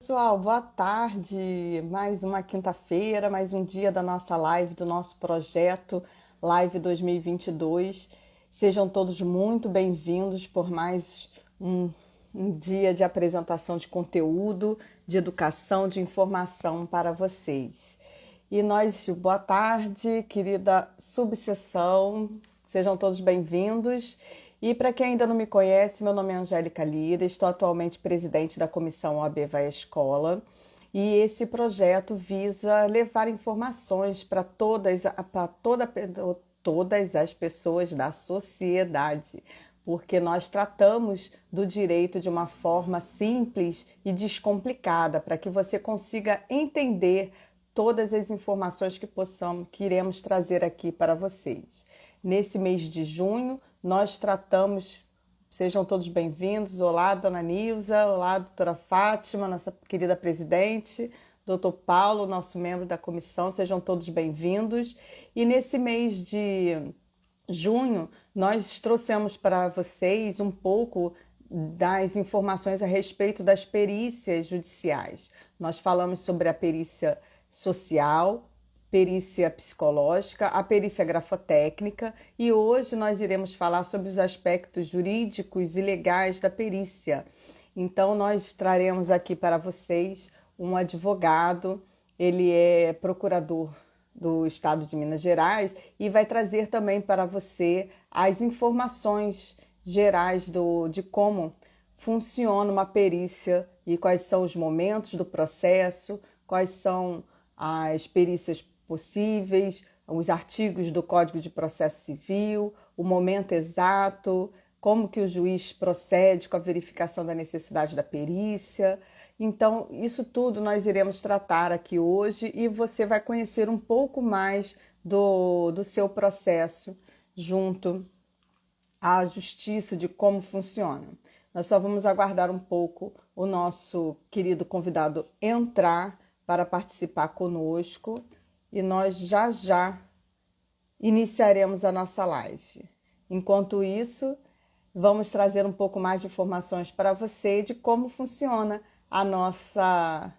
Pessoal, boa tarde. Mais uma quinta-feira, mais um dia da nossa live, do nosso projeto Live 2022. Sejam todos muito bem-vindos por mais um dia de apresentação de conteúdo, de educação, de informação para vocês. E nós, boa tarde, querida subseção, sejam todos bem-vindos. E para quem ainda não me conhece, meu nome é Angélica Lira, estou atualmente presidente da comissão OAB Vai à Escola e esse projeto visa levar informações para todas as pessoas da sociedade, porque nós tratamos do direito de uma forma simples e descomplicada, para que você consiga entender todas as informações que iremos trazer aqui para vocês. Nesse mês de junho, nós tratamos, sejam todos bem-vindos, olá, dona Nilza, olá, doutora Fátima, nossa querida presidente, doutor Paulo, nosso membro da comissão, sejam todos bem-vindos. E nesse mês de junho, nós trouxemos para vocês um pouco das informações a respeito das perícias judiciais. Nós falamos sobre a perícia social, perícia psicológica, a perícia grafotécnica e hoje nós iremos falar sobre os aspectos jurídicos e legais da perícia. Então nós traremos aqui para vocês um advogado, ele é procurador do Estado de Minas Gerais e vai trazer também para você as informações gerais de como funciona uma perícia e quais são os momentos do processo, quais são as perícias possíveis, os artigos do Código de Processo Civil, o momento exato, como que o juiz procede com a verificação da necessidade da perícia. Então, isso tudo nós iremos tratar aqui hoje e você vai conhecer um pouco mais do seu processo junto à justiça, de como funciona. Nós só vamos aguardar um pouco o nosso querido convidado entrar para participar conosco e nós já iniciaremos a nossa live. Enquanto isso, vamos trazer um pouco mais de informações para você de como funciona a nossa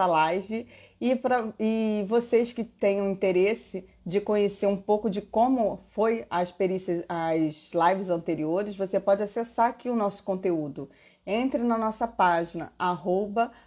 live e vocês que tenham interesse de conhecer um pouco de como foi as perícias, as lives anteriores, você pode acessar aqui o nosso conteúdo. Entre na nossa página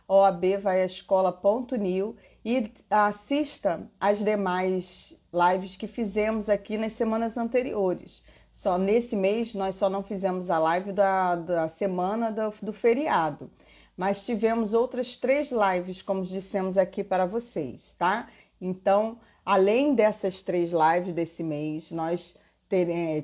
@oabvaiaescola.new e assista às demais lives que fizemos aqui nas semanas anteriores. Só nesse mês nós só não fizemos a live da semana do feriado, mas tivemos outras 3 lives, como dissemos aqui para vocês, tá? Então, além dessas 3 lives desse mês, nós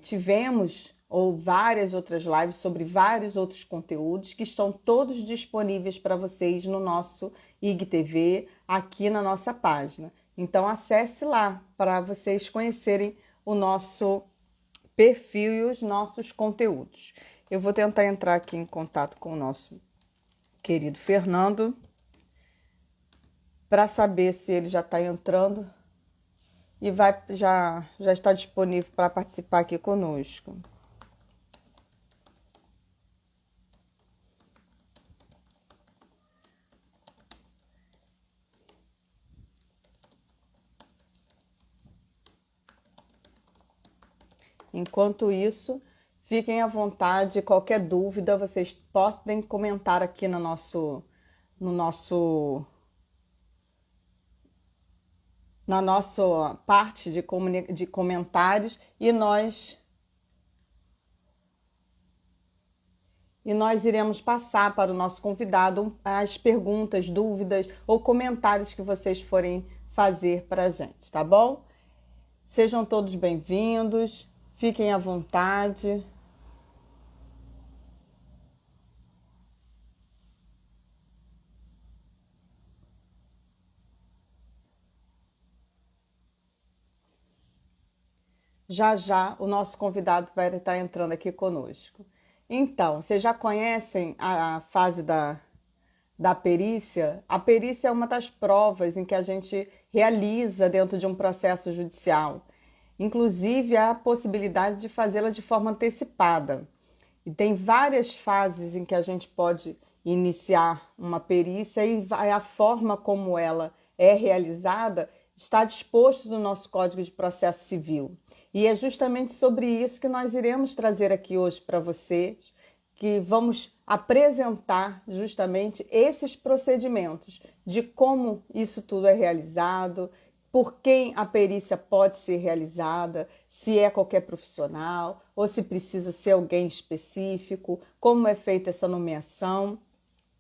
tivemos várias outras lives sobre vários outros conteúdos que estão todos disponíveis para vocês no nosso IGTV, aqui na nossa página. Então, acesse lá para vocês conhecerem o nosso perfil e os nossos conteúdos. Eu vou tentar entrar aqui em contato com o nosso querido Fernando para saber se ele já está entrando e já está disponível para participar aqui conosco. Enquanto isso, fiquem à vontade, qualquer dúvida vocês podem comentar aqui na nossa parte de comentários e nós iremos passar para o nosso convidado as perguntas, dúvidas ou comentários que vocês forem fazer para a gente, tá bom? Sejam todos bem-vindos. Fiquem à vontade. Já o nosso convidado vai estar entrando aqui conosco. Então, vocês já conhecem a fase da perícia? A perícia é uma das provas em que a gente realiza dentro de um processo judicial. Inclusive, há a possibilidade de fazê-la de forma antecipada. E tem várias fases em que a gente pode iniciar uma perícia e a forma como ela é realizada está disposto no nosso Código de Processo Civil. E é justamente sobre isso que nós iremos trazer aqui hoje para vocês, que vamos apresentar justamente esses procedimentos de como isso tudo é realizado, por quem a perícia pode ser realizada, se é qualquer profissional ou se precisa ser alguém específico, como é feita essa nomeação.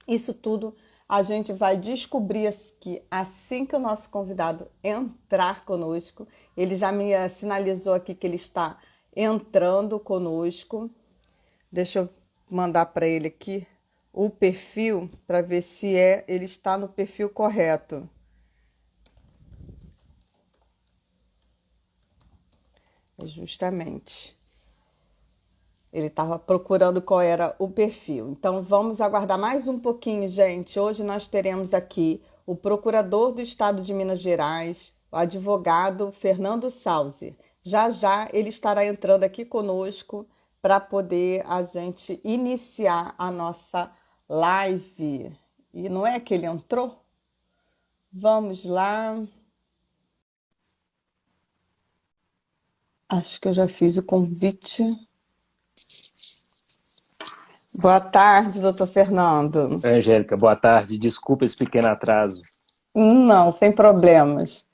Isso tudo a gente vai descobrir que assim que o nosso convidado entrar conosco, ele já me sinalizou aqui que ele está entrando conosco. Deixa eu mandar para ele aqui o perfil para ver se ele está no perfil correto. Justamente. Ele estava procurando qual era o perfil. Então vamos aguardar mais um pouquinho, gente. Hoje nós teremos aqui o procurador do Estado de Minas Gerais, o advogado Fernando Sauser. Já já ele estará entrando aqui conosco para poder a gente iniciar a nossa live. E não é que ele entrou? Vamos lá. Acho que eu já fiz o convite. Boa tarde, doutor Fernando. Angélica, boa tarde. Desculpa esse pequeno atraso. Não, sem problemas.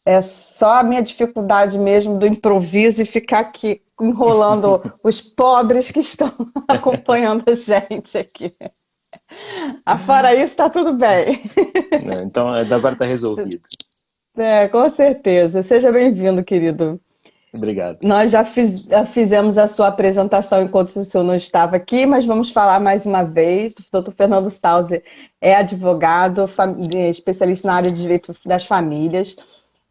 É só a minha dificuldade mesmo do improviso e ficar aqui enrolando os pobres que estão acompanhando a gente aqui. Fora isso, está tudo bem. Então, agora está resolvido. Com certeza. Seja bem-vindo, querido. Obrigado. Nós já fizemos a sua apresentação enquanto o senhor não estava aqui, mas vamos falar mais uma vez. O doutor Fernando Sauser é advogado, especialista na área de direito das famílias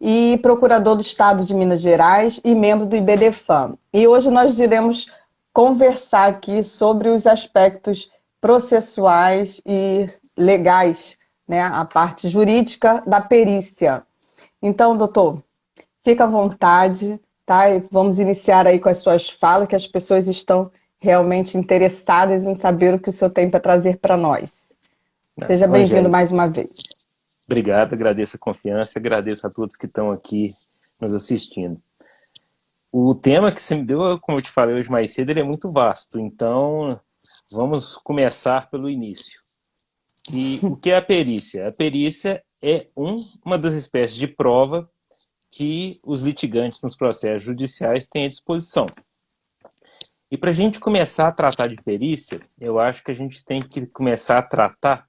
e procurador do Estado de Minas Gerais e membro do IBDFAM. E hoje nós iremos conversar aqui sobre os aspectos processuais e legais, né, a parte jurídica da perícia. Então, doutor, fica à vontade. Tá? E vamos iniciar aí com as suas falas, que as pessoas estão realmente interessadas em saber o que o senhor tem para trazer para nós. Seja bem-vindo mais uma vez. Obrigado, agradeço a confiança, agradeço a todos que estão aqui nos assistindo. O tema que você me deu, como eu te falei hoje mais cedo, ele é muito vasto, então vamos começar pelo início. O que é a perícia? A perícia é uma das espécies de prova que os litigantes nos processos judiciais têm à disposição. E para a gente começar a tratar de perícia, eu acho que a gente tem que começar a tratar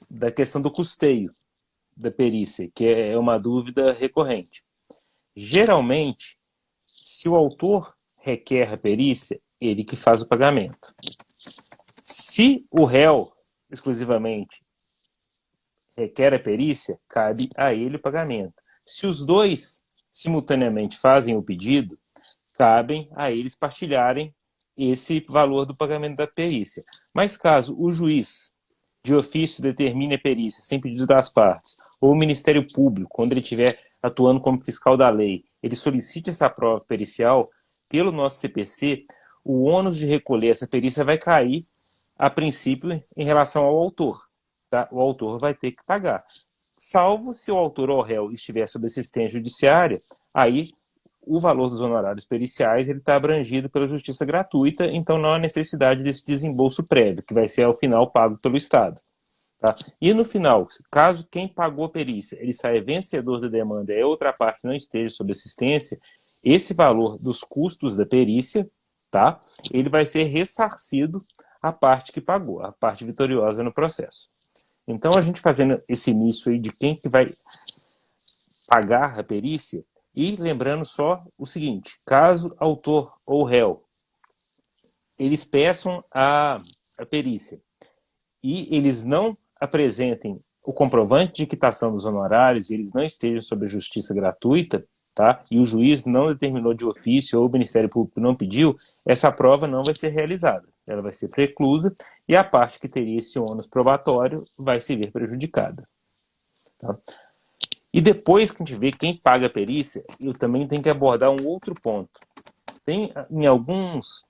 da questão do custeio da perícia, que é uma dúvida recorrente. Geralmente, se o autor requer a perícia, ele que faz o pagamento. Se o réu, exclusivamente, requer a perícia, cabe a ele o pagamento. Se os dois simultaneamente fazem o pedido, cabem a eles partilharem esse valor do pagamento da perícia. Mas caso o juiz, de ofício, determine a perícia sem pedido das partes, ou o Ministério Público, quando ele estiver atuando como fiscal da lei, ele solicite essa prova pericial, pelo nosso CPC, o ônus de recolher essa perícia vai cair, a princípio, em relação ao autor. Tá? O autor vai ter que pagar. Salvo se o autor ou réu estiver sob assistência judiciária, aí o valor dos honorários periciais está abrangido pela justiça gratuita, então não há necessidade desse desembolso prévio, que vai ser ao final pago pelo Estado. Tá? E no final, caso quem pagou a perícia ele saia vencedor da demanda e a outra parte não esteja sob assistência, esse valor dos custos da perícia, tá? Ele vai ser ressarcido à parte que pagou, a parte vitoriosa no processo. Então, a gente fazendo esse início aí de quem que vai pagar a perícia, e lembrando só o seguinte, caso autor ou réu, eles peçam a perícia e eles não apresentem o comprovante de quitação dos honorários, e eles não estejam sob a justiça gratuita, tá? E o juiz não determinou de ofício ou o Ministério Público não pediu, essa prova não vai ser realizada. Ela vai ser preclusa e a parte que teria esse ônus probatório vai se ver prejudicada. Tá? E depois que a gente vê quem paga a perícia, eu também tenho que abordar um outro ponto. Tem em alguns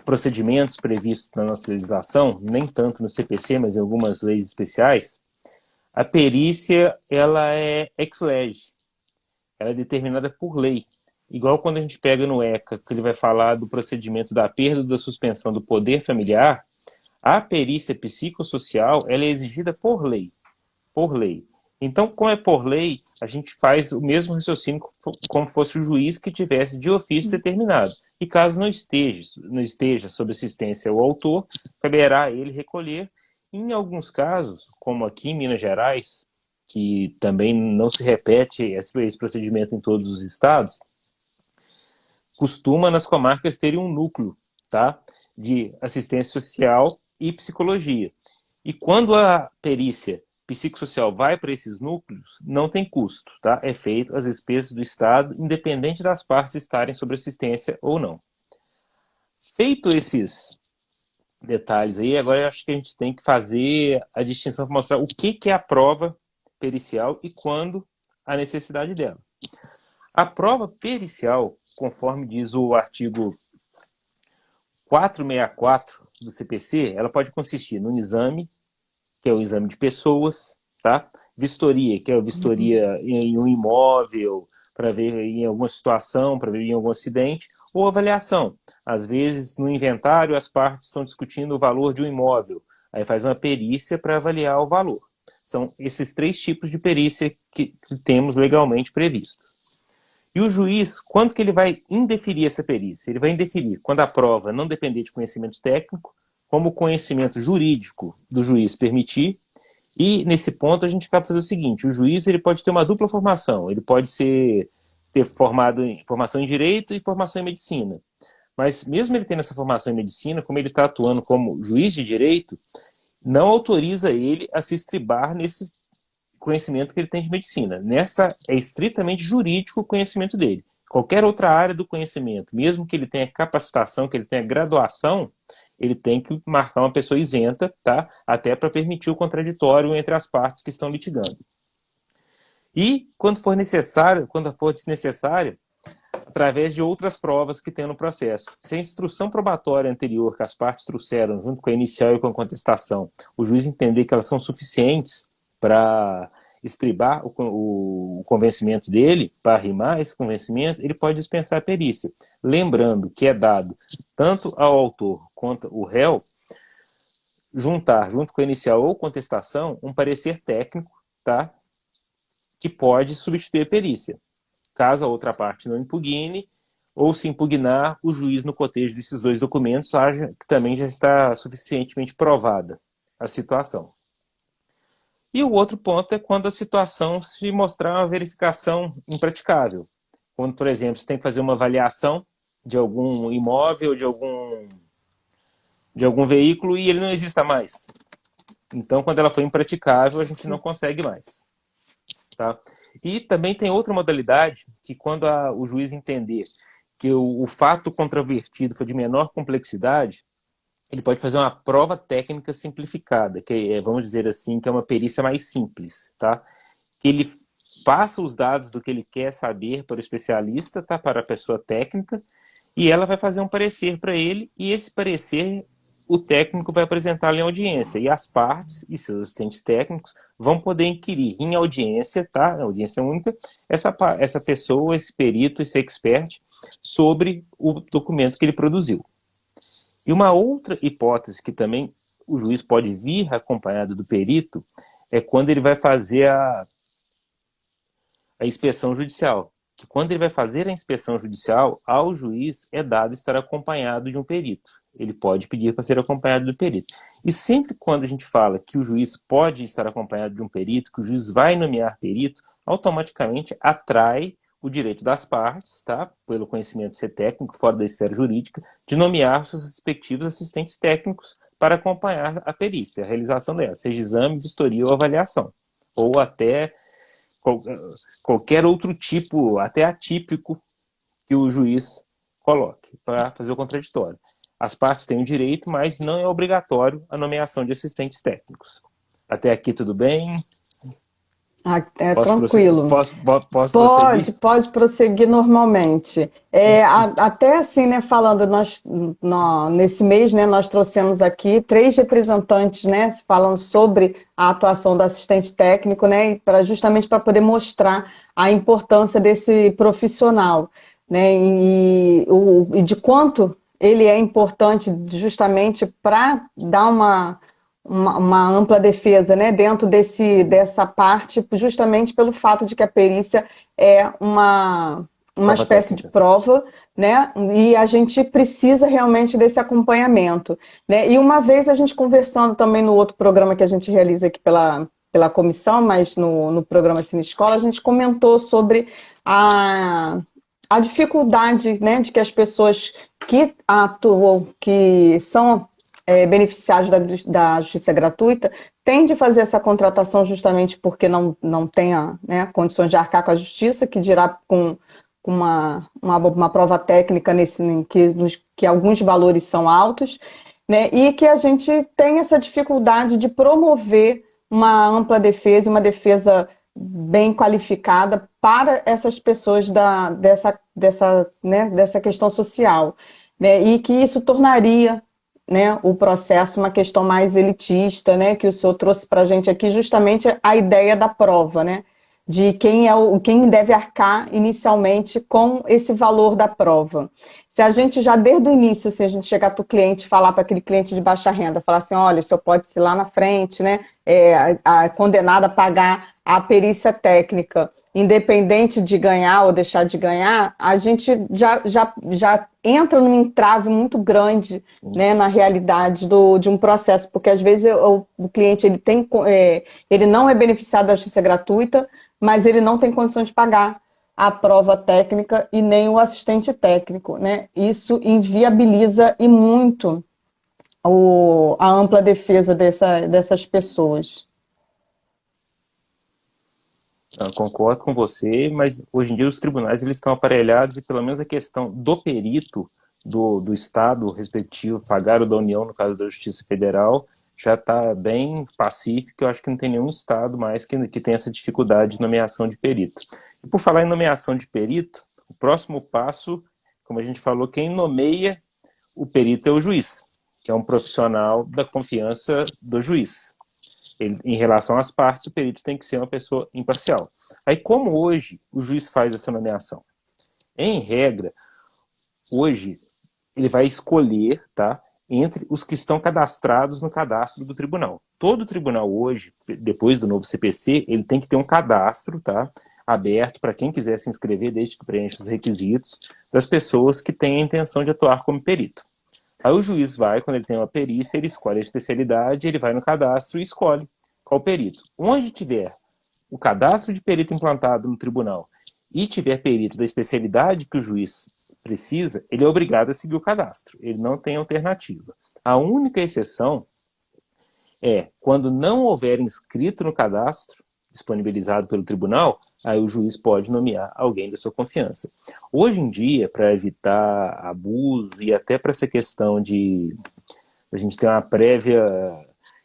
procedimentos previstos na nossa legislação, nem tanto no CPC, mas em algumas leis especiais, a perícia ela é ex lege, ela é determinada por lei. Igual quando a gente pega no ECA, que ele vai falar do procedimento da perda ou da suspensão do poder familiar, a perícia psicossocial ela é exigida por lei. Por lei. Então, como é por lei, a gente faz o mesmo raciocínio como fosse o juiz que tivesse de ofício determinado. E caso não esteja sob assistência o autor, caberá a ele recolher. Em alguns casos, como aqui em Minas Gerais, que também não se repete esse procedimento em todos os estados, costuma nas comarcas terem um núcleo, tá, de assistência social e psicologia. E quando a perícia psicossocial vai para esses núcleos, não tem custo, tá? É feito às despesas do Estado, independente das partes estarem sob assistência ou não. Feito esses detalhes aí, agora eu acho que a gente tem que fazer a distinção para mostrar o que é a prova pericial e quando a necessidade dela. A prova pericial, conforme diz o artigo 464 do CPC, ela pode consistir num exame, que é o exame de pessoas, tá? Vistoria, que é a vistoria em um imóvel, para ver em alguma situação, para ver em algum acidente, ou avaliação. Às vezes, no inventário, as partes estão discutindo o valor de um imóvel. Aí faz uma perícia para avaliar o valor. São esses 3 tipos de perícia que temos legalmente previstos. E o juiz, quando que ele vai indeferir essa perícia? Ele vai indeferir quando a prova não depender de conhecimento técnico, como o conhecimento jurídico do juiz permitir. E nesse ponto a gente acaba fazendo o seguinte: o juiz ele pode ter uma dupla formação, ele pode ter formação em direito e formação em medicina. Mas mesmo ele tendo essa formação em medicina, como ele está atuando como juiz de direito, não autoriza ele a se estribar nesse conhecimento que ele tem de medicina. Nessa é estritamente jurídico o conhecimento dele. Qualquer outra área do conhecimento, mesmo que ele tenha capacitação, que ele tenha graduação, ele tem que marcar uma pessoa isenta, tá? Até para permitir o contraditório entre as partes que estão litigando. E, quando for desnecessário, através de outras provas que tem no processo. Se a instrução probatória anterior que as partes trouxeram, junto com a inicial e com a contestação, o juiz entender que elas são suficientes para estribar o convencimento dele, para arrimar esse convencimento, ele pode dispensar a perícia. Lembrando que é dado tanto ao autor quanto ao réu juntar, junto com a inicial ou contestação, um parecer técnico, tá? Que pode substituir a perícia. Caso a outra parte não impugne, ou se impugnar, o juiz, no cotejo desses 2 documentos, acha que também já está suficientemente provada a situação. E o outro ponto é quando a situação se mostrar uma verificação impraticável. Quando, por exemplo, você tem que fazer uma avaliação de algum imóvel, de algum veículo e ele não exista mais. Então, quando ela foi impraticável, a gente não consegue mais. Tá? E também tem outra modalidade, que quando o juiz entender que o fato controvertido foi de menor complexidade, ele pode fazer uma prova técnica simplificada, que é, vamos dizer assim, que é uma perícia mais simples, tá? Que ele passa os dados do que ele quer saber para o especialista, tá? Para a pessoa técnica, e ela vai fazer um parecer para ele, e esse parecer o técnico vai apresentar em audiência, e as partes e seus assistentes técnicos vão poder inquirir em audiência, tá? Audiência única, essa pessoa, esse perito, esse expert, sobre o documento que ele produziu. E uma outra hipótese que também o juiz pode vir acompanhado do perito é quando ele vai fazer a inspeção judicial. Que quando ele vai fazer a inspeção judicial, ao juiz é dado estar acompanhado de um perito. Ele pode pedir para ser acompanhado do perito. E sempre quando a gente fala que o juiz pode estar acompanhado de um perito, que o juiz vai nomear perito, automaticamente atrai o direito das partes, tá? Pelo conhecimento ser técnico, fora da esfera jurídica, de nomear seus respectivos assistentes técnicos para acompanhar a perícia, a realização dela, seja exame, vistoria ou avaliação. Ou até qualquer outro tipo, até atípico, que o juiz coloque para fazer o contraditório. As partes têm o direito, mas não é obrigatório a nomeação de assistentes técnicos. Até aqui tudo bem? Ah, é Posso, tranquilo. posso Pode, prosseguir? pode prosseguir normalmente. Até assim, né, falando, nesse mês, né, nós trouxemos aqui três representantes, né, falando sobre a atuação do assistente técnico, né, justamente para poder mostrar a importância desse profissional, né, e de quanto ele é importante justamente para dar uma ampla defesa, né, dentro dessa parte, justamente pelo fato de que a perícia é uma Prova espécie de técnica. prova, né, e a gente precisa realmente desse acompanhamento, né, e uma vez a gente conversando também no outro programa que a gente realiza aqui pela comissão, mas no programa Cine Escola, a gente comentou sobre a dificuldade, né, de que as pessoas que atuam, que são beneficiários da justiça gratuita, têm de fazer essa contratação justamente porque não tem né, condições de arcar com a justiça, que dirá com uma prova técnica que alguns valores são altos, né, e que a gente tem essa dificuldade de promover uma ampla defesa, uma defesa bem qualificada para essas pessoas dessa questão social, né, e que isso tornaria, né, o processo uma questão mais elitista, né, que o senhor trouxe para a gente aqui justamente a ideia da prova, né, de quem deve arcar inicialmente com esse valor da prova. Se a gente já desde o início, se a gente chegar para o cliente, falar para aquele cliente de baixa renda, falar assim, olha, o senhor pode ir lá na frente, né, condenado a pagar a perícia técnica, independente de ganhar ou deixar de ganhar, a gente já entra num entrave muito grande, né, na realidade de um processo, porque às vezes o cliente ele não é beneficiado da justiça gratuita, mas ele não tem condições de pagar a prova técnica e nem o assistente técnico, né? Isso inviabiliza e muito a ampla defesa dessas pessoas. Eu concordo com você, mas hoje em dia os tribunais eles estão aparelhados e pelo menos a questão do perito do estado respectivo pagar o da União, no caso da Justiça Federal, já está bem pacífico. Eu acho que não tem nenhum estado mais que tem essa dificuldade de nomeação de perito. E por falar em nomeação de perito, o próximo passo, como a gente falou, quem nomeia o perito é o juiz, que é um profissional da confiança do juiz. Em relação às partes, o perito tem que ser uma pessoa imparcial. Aí, como hoje o juiz faz essa nomeação? Em regra, hoje ele vai escolher, tá, entre os que estão cadastrados no cadastro do tribunal. Todo tribunal hoje, depois do novo CPC, ele tem que ter um cadastro, tá, aberto para quem quiser se inscrever, desde que preencha os requisitos, das pessoas que têm a intenção de atuar como perito. Aí o juiz vai, quando ele tem uma perícia, ele escolhe a especialidade, ele vai no cadastro e escolhe qual perito. Onde tiver o cadastro de perito implantado no tribunal e tiver perito da especialidade que o juiz precisa, ele é obrigado a seguir o cadastro. Ele não tem alternativa. A única exceção é quando não houver inscrito no cadastro disponibilizado pelo tribunal, aí o juiz pode nomear alguém da sua confiança. Hoje em dia, para evitar abuso e até para essa questão de a gente ter uma prévia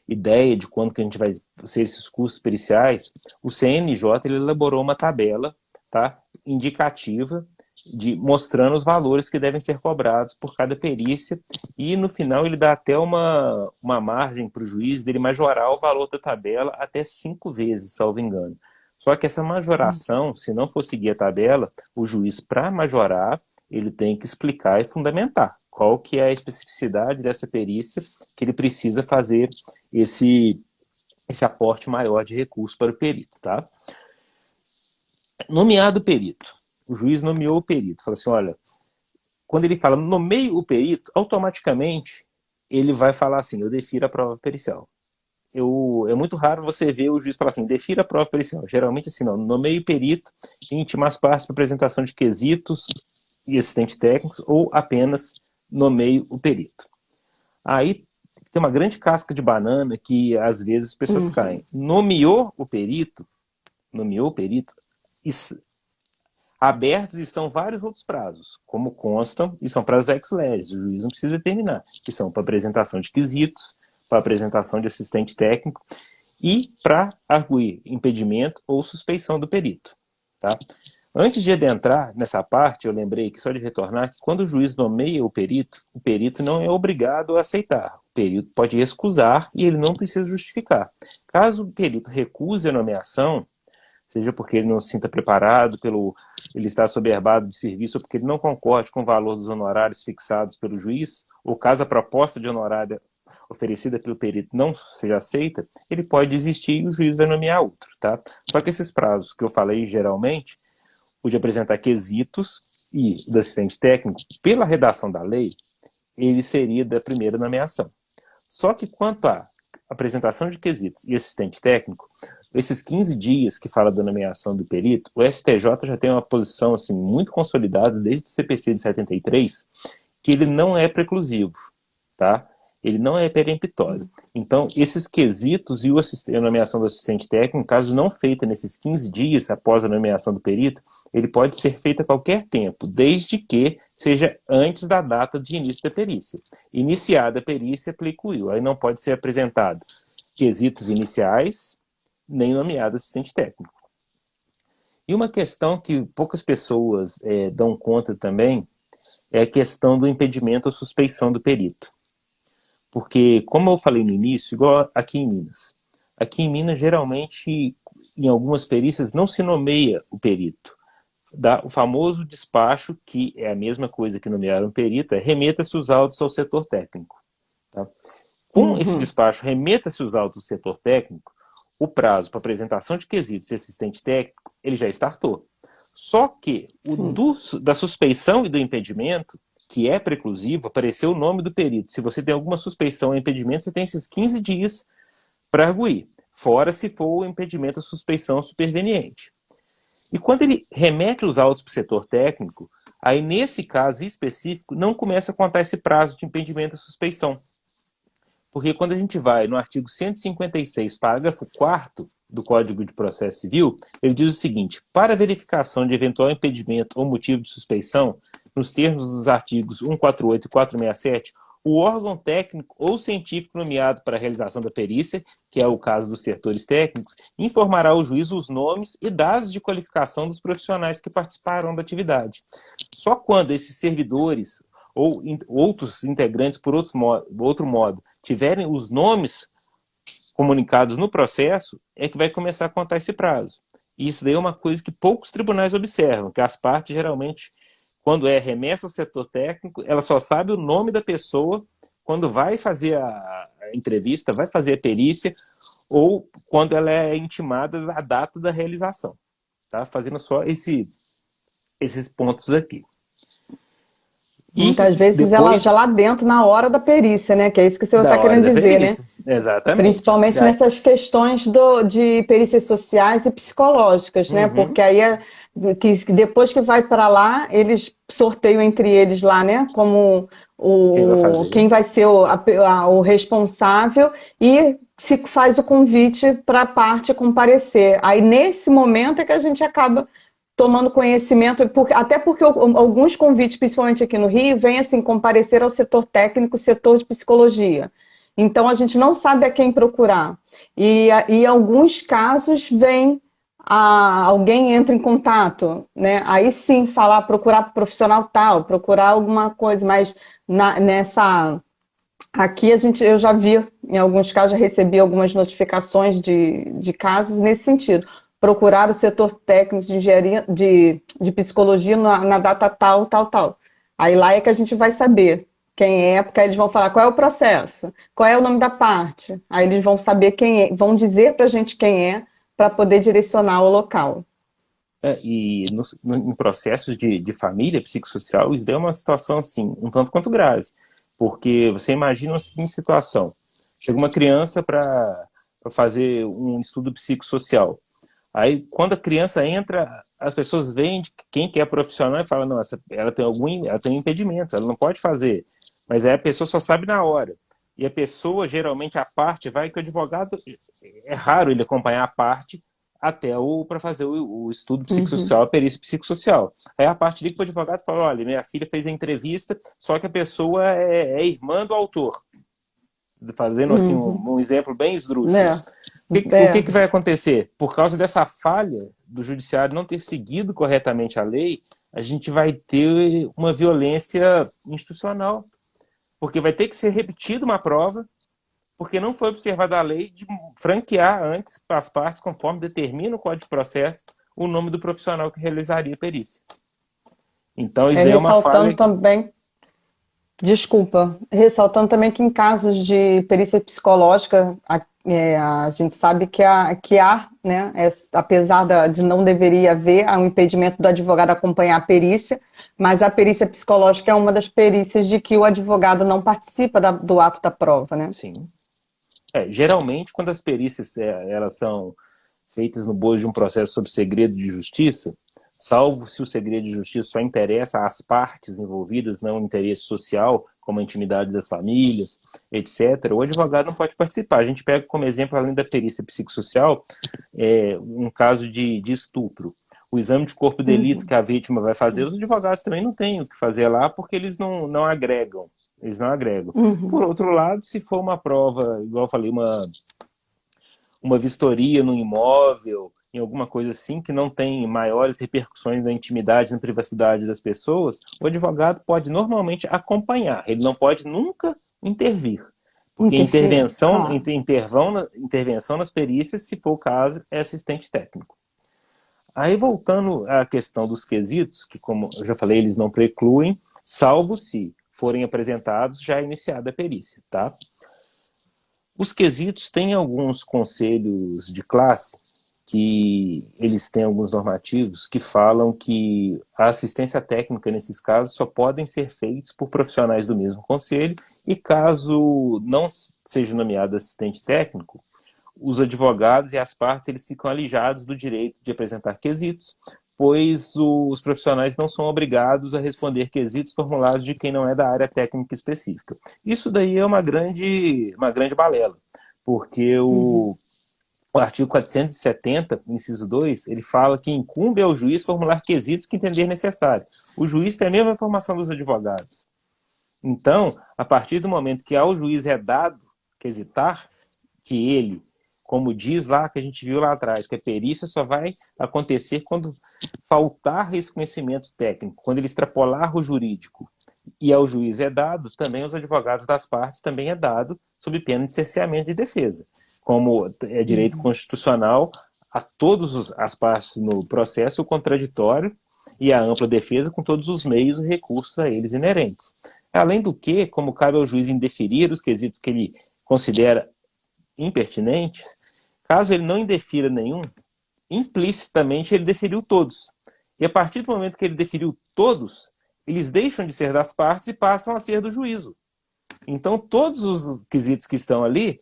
ideia de quando que a gente vai ser esses custos periciais, o CNJ ele elaborou uma tabela, tá, indicativa mostrando os valores que devem ser cobrados por cada perícia, e no final ele dá até uma margem para o juiz dele majorar o valor da tabela até 5 vezes, salvo engano. Só que essa majoração, se não for seguir a tabela, o juiz, para majorar, ele tem que explicar e fundamentar qual que é a especificidade dessa perícia que ele precisa fazer esse aporte maior de recursos para o perito, tá? Nomeado o perito. O juiz nomeou o perito. Fala assim, olha, quando ele fala nomeie o perito, automaticamente ele vai falar assim, eu defiro a prova pericial. É muito raro você ver o juiz falar assim, defira a prova pericial. Geralmente assim, não, nomeie o perito e intimar as partes para apresentação de quesitos e assistentes técnicos, ou apenas nomeie o perito. Aí tem uma grande casca de banana que às vezes as pessoas caem. Nomeou o perito, abertos estão vários outros prazos, como constam, e são prazos ex legis, o juiz não precisa determinar, que são para apresentação de quesitos, para apresentação de assistente técnico, e para arguir impedimento ou suspeição do perito. Tá? Antes de adentrar nessa parte, eu lembrei que só de retornar que quando o juiz nomeia o perito não é obrigado a aceitar. O perito pode excusar e ele não precisa justificar. Caso o perito recuse a nomeação, seja porque ele não se sinta preparado, ele está soberbado de serviço, ou porque ele não concorde com o valor dos honorários fixados pelo juiz, ou caso a proposta de honorário oferecida pelo perito não seja aceita, ele pode desistir e o juiz vai nomear outro. Tá? Só que esses prazos que eu falei, geralmente, o de apresentar quesitos e do assistente técnico, pela redação da lei, ele seria da primeira nomeação. Só que quanto à apresentação de quesitos e assistente técnico, esses 15 dias que fala da nomeação do perito, o STJ já tem uma posição assim, muito consolidada desde o CPC de 73, que ele não é preclusivo, tá? Ele não é peremptório. Então, esses quesitos e a nomeação do assistente técnico, caso não feita nesses 15 dias após a nomeação do perito, ele pode ser feito a qualquer tempo, desde que seja antes da data de início da perícia. Iniciada a perícia, aplica o will. Aí não pode ser apresentado quesitos iniciais, nem nomeado assistente técnico. E uma questão que poucas pessoas dão conta também é a questão do impedimento ou suspeição do perito. Porque, como eu falei no início, igual aqui em Minas. Aqui em Minas, geralmente, em algumas perícias, não se nomeia o perito. Dá o famoso despacho, que é a mesma coisa que nomear um perito, remeta-se os autos ao setor técnico. Tá? Com esse despacho, remeta-se os autos do setor técnico, o prazo para apresentação de quesitos e assistente técnico, ele já startou. Só que da suspeição e do impedimento, que é preclusivo, apareceu o nome do perito. Se você tem alguma suspeição ou impedimento, você tem esses 15 dias para arguir. Fora se for o impedimento ou suspeição superveniente. E quando ele remete os autos para o setor técnico, aí nesse caso específico, não começa a contar esse prazo de impedimento ou suspeição. Porque quando a gente vai no artigo 156, parágrafo 4º do Código de Processo Civil, ele diz o seguinte: para verificação de eventual impedimento ou motivo de suspeição, nos termos dos artigos 148 e 467, o órgão técnico ou científico nomeado para a realização da perícia, que é o caso dos setores técnicos, informará ao juiz os nomes e dados de qualificação dos profissionais que participarão da atividade. Só quando esses servidores ou outros integrantes, por outro modo, tiverem os nomes comunicados no processo, é que vai começar a contar esse prazo. E isso daí é uma coisa que poucos tribunais observam, que as partes geralmente, quando é remessa ao setor técnico, ela só sabe o nome da pessoa quando vai fazer a entrevista, vai fazer a perícia, ou quando ela é intimada da data da realização. Tá? Fazendo só esses pontos aqui. Muitas vezes ela já lá dentro, na hora da perícia, né? Que é isso que você está querendo dizer, né? Exatamente. Principalmente nessas questões de perícias sociais e psicológicas, né? Porque aí que depois que vai para lá, eles sorteiam entre eles lá, né? Como quem vai ser o responsável e se faz o convite para a parte comparecer. Aí nesse momento é que a gente acaba tomando conhecimento, até porque alguns convites, principalmente aqui no Rio, vêm assim, comparecer ao setor técnico, setor de psicologia. Então, a gente não sabe a quem procurar. E em alguns casos, alguém entra em contato, né? Aí sim, procurar profissional tal, procurar alguma coisa, mas aqui eu já vi, em alguns casos, já recebi algumas notificações de casos nesse sentido. Procurar o setor técnico de engenharia, de psicologia na data tal, tal, tal. Aí lá é que a gente vai saber quem é, porque aí eles vão falar qual é o processo, qual é o nome da parte. Aí eles vão saber quem é, vão dizer pra gente quem é, para poder direcionar o local. E em processos de família psicossocial, isso daí é uma situação assim, um tanto quanto grave. Porque você imagina a seguinte situação: chega uma criança para fazer um estudo psicossocial. Aí, quando a criança entra, as pessoas veem quem que é profissional e falam, não, ela tem um impedimento, ela não pode fazer. Mas aí a pessoa só sabe na hora. E a pessoa, geralmente, a parte vai que o advogado, é raro ele acompanhar a parte até para fazer o estudo psicossocial, a perícia psicossocial. Aí a parte liga para o advogado e fala, olha, minha filha fez a entrevista, só que a pessoa é irmã do autor. Fazendo assim um exemplo bem esdrúxulo. O que vai acontecer? Por causa dessa falha do judiciário não ter seguido corretamente a lei, a gente vai ter uma violência institucional, porque vai ter que ser repetida uma prova, porque não foi observada a lei de franquear antes para as partes, conforme determina o Código de Processo, o nome do profissional que realizaria a perícia. Então, isso daí é uma falha... Ressaltando também que em casos de perícia psicológica, a gente sabe que há, né, apesar de não deveria haver um impedimento do advogado acompanhar a perícia, mas a perícia psicológica é uma das perícias de que o advogado não participa do ato da prova, né? Sim. Geralmente, quando as perícias elas são feitas no bojo de um processo sob segredo de justiça, salvo se o segredo de justiça só interessa às partes envolvidas, não o interesse social, como a intimidade das famílias, etc., o advogado não pode participar. A gente pega como exemplo, além da perícia psicossocial, um caso de estupro. O exame de corpo de delito que a vítima vai fazer, os advogados também não têm o que fazer lá, porque eles não agregam. Eles não agregam. Por outro lado, se for uma prova, igual eu falei, uma vistoria no imóvel, em alguma coisa assim, que não tem maiores repercussões na intimidade, na privacidade das pessoas, o advogado pode normalmente acompanhar, ele não pode nunca intervir. Porque intervenção nas perícias, se for o caso, é assistente técnico. Aí, voltando à questão dos quesitos, que, como eu já falei, eles não precluem, salvo se forem apresentados já iniciada a perícia, tá? Os quesitos têm alguns conselhos de classe que eles têm alguns normativos que falam que a assistência técnica nesses casos só podem ser feitos por profissionais do mesmo conselho e caso não seja nomeado assistente técnico, os advogados e as partes eles ficam alijados do direito de apresentar quesitos, pois os profissionais não são obrigados a responder quesitos formulados de quem não é da área técnica específica. Isso daí é uma grande balela, porque o artigo 470, inciso 2, ele fala que incumbe ao juiz formular quesitos que entender necessário. O juiz tem a mesma formação dos advogados. Então, a partir do momento que ao juiz é dado quesitar, que ele, como diz lá, que a gente viu lá atrás, que a perícia só vai acontecer quando faltar esse conhecimento técnico, quando ele extrapolar o jurídico e ao juiz é dado, também aos advogados das partes também é dado, sob pena de cerceamento de defesa. Como é direito constitucional, a todas as partes no processo, o contraditório e a ampla defesa com todos os meios e recursos a eles inerentes. Além do que, como cabe ao juiz indeferir os quesitos que ele considera impertinentes, caso ele não indefira nenhum, implicitamente ele deferiu todos. E a partir do momento que ele deferiu todos, eles deixam de ser das partes e passam a ser do juízo. Então, todos os quesitos que estão ali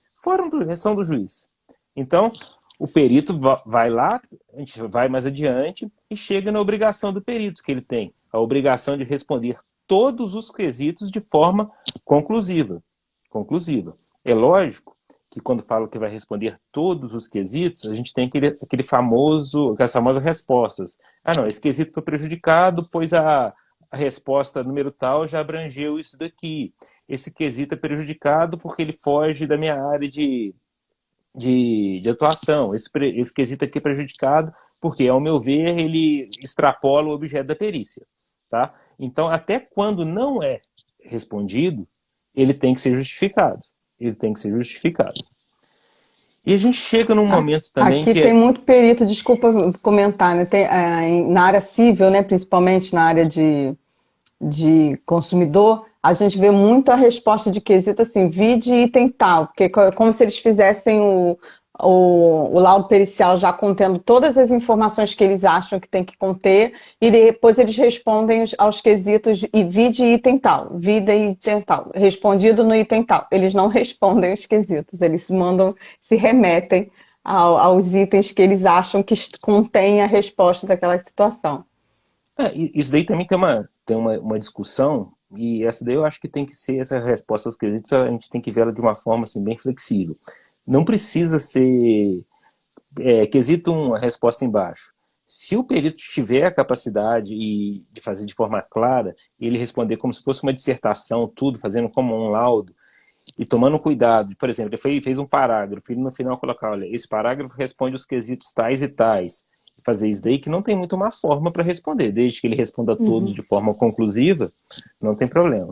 são do juiz. Então, o perito vai lá, a gente vai mais adiante e chega na obrigação do perito que ele tem, a obrigação de responder todos os quesitos de forma conclusiva. É lógico que quando fala que vai responder todos os quesitos, a gente tem aquelas famosas respostas. Não, esse quesito foi prejudicado, pois a resposta número tal já abrangeu isso daqui. Esse quesito é prejudicado porque ele foge da minha área de atuação. Esse quesito aqui é prejudicado porque, ao meu ver, ele extrapola o objeto da perícia. Tá? Então, até quando não é respondido, ele tem que ser justificado. E a gente chega num momento também aqui tem muito perito, desculpa comentar, né? Na área civil, né? Principalmente na área de consumidor, a gente vê muito a resposta de quesito assim, vide item tal, porque é como se eles fizessem o laudo pericial já contendo todas as informações que eles acham que tem que conter, e depois eles respondem aos quesitos e vide item tal, respondido no item tal. Eles não respondem os quesitos, eles se remetem aos itens que eles acham que contém a resposta daquela situação. Isso daí também tem uma discussão, e essa daí eu acho que tem que ser essa resposta aos quesitos, a gente tem que ver ela de uma forma assim, bem flexível. Não precisa ser quesito 1, a resposta embaixo. Se o perito tiver a capacidade de fazer de forma clara, ele responder como se fosse uma dissertação, tudo, fazendo como um laudo, e tomando cuidado, por exemplo, ele fez um parágrafo e no final colocar, olha, esse parágrafo responde os quesitos tais e tais, fazer isso daí, que não tem muito uma forma para responder, desde que ele responda a todos de forma conclusiva, não tem problema.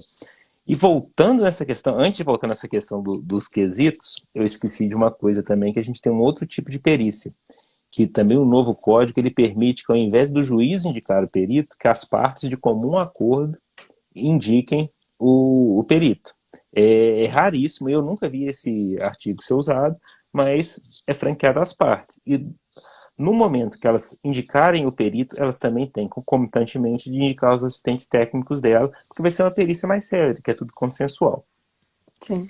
E voltando nessa questão, antes de voltar nessa questão dos quesitos, eu esqueci de uma coisa também, que a gente tem um outro tipo de perícia, que também o novo código ele permite que, ao invés do juiz indicar o perito, que as partes de comum acordo indiquem o perito. É raríssimo, eu nunca vi esse artigo ser usado, mas é franqueado às partes. E no momento que elas indicarem o perito, elas também têm concomitantemente de indicar os assistentes técnicos dela, porque vai ser uma perícia mais séria, que é tudo consensual. Sim.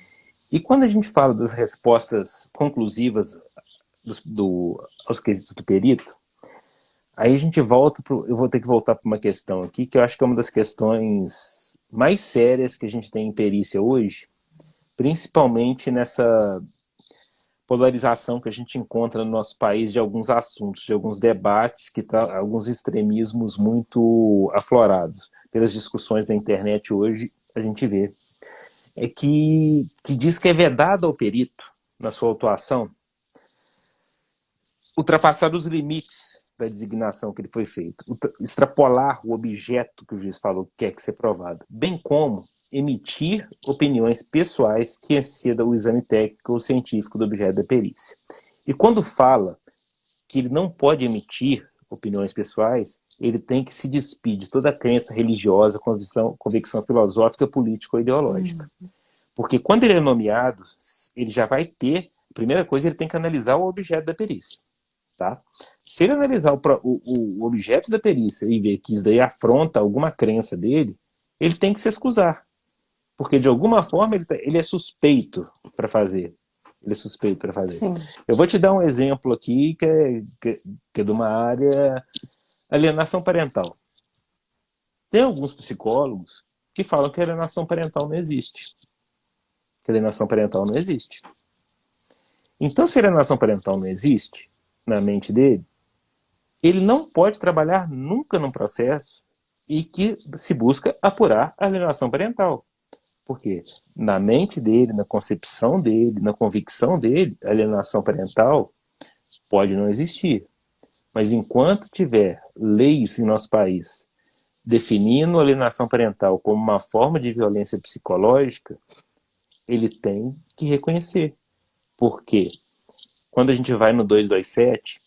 E quando a gente fala das respostas conclusivas aos quesitos do perito, aí a gente volta eu vou ter que voltar para uma questão aqui, que eu acho que é uma das questões mais sérias que a gente tem em perícia hoje, principalmente nessa polarização que a gente encontra no nosso país de alguns assuntos, de alguns debates, alguns extremismos muito aflorados. Pelas discussões da internet hoje, a gente vê. É que diz que é vedado ao perito, na sua atuação, ultrapassar os limites da designação que ele foi feito, extrapolar o objeto que o juiz falou que quer que ser provado, bem como emitir opiniões pessoais que excedam o exame técnico ou científico do objeto da perícia. E quando fala que ele não pode emitir opiniões pessoais, ele tem que se despir de toda a crença religiosa, convicção filosófica, política ou ideológica. Porque quando ele é nomeado, ele já vai ter, a primeira coisa, ele tem que analisar o objeto da perícia. Tá? Se ele analisar o objeto da perícia e ver que isso daí afronta alguma crença dele, ele tem que se excusar. Porque, de alguma forma, ele é suspeito para fazer. Ele é suspeito para fazer. Sim. Eu vou te dar um exemplo aqui que é de uma área alienação parental. Tem alguns psicólogos que falam que a alienação parental não existe. Que a alienação parental não existe. Então, se a alienação parental não existe na mente dele, ele não pode trabalhar nunca num processo e que se busca apurar a alienação parental. Porque na mente dele, na concepção dele, na convicção dele, a alienação parental pode não existir. Mas enquanto tiver leis em nosso país definindo a alienação parental como uma forma de violência psicológica, ele tem que reconhecer. Porque quando a gente vai no 227,